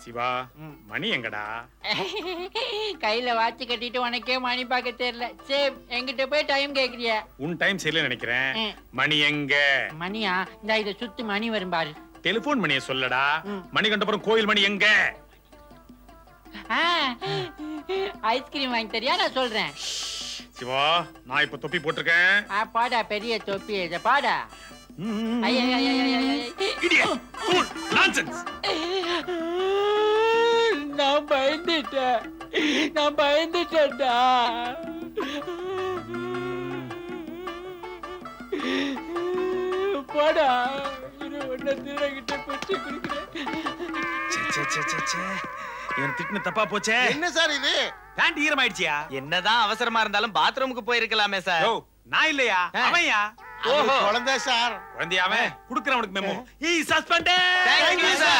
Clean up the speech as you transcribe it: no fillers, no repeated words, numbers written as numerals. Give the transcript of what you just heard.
சிவா மணி எங்கடா? கையில வாட்ச் கட்டிட்டு உனக்கே மணி பார்க்க தெரியல. சரி என்கிட்ட போய் டைம் கேக்குறிய? உன் டைம் சரியில்லை நினைக்கிறேன். மணி எங்க? மணியா? இந்த இத சுத்தி மணி வரும் பாரு. டெலிபோன் மணியை சொல்லடா. மணிகண்டபுரம் கோயில் மணி எங்க? ஐஸ்கிரீம் வாங்கி தரியா? நான் சொல்றேன். சிவா நான் இப்ப தொப்பி போட்டிருக்கேன். பாடா பெரிய தொப்பி. இத பாடா. நான் பயந்துட்டேன்டா. போடா ஒன்ன தீரகிட்ட குச்சி குடிக்கிறேன். இவன் திட்டின தப்பா போச்சே. என்ன சார் இது? பேண்ட் ஈரமாயிடுச்சியா? என்னதான் அவசரமா இருந்தாலும் பாத்ரூமுக்கு போயிருக்கலாமே சார். நான் இல்லையா, அவன்யா. குழந்தை சார். குழந்தையாவே குடுக்குறவனுக்கு memo. He is suspended. Thank you, sir.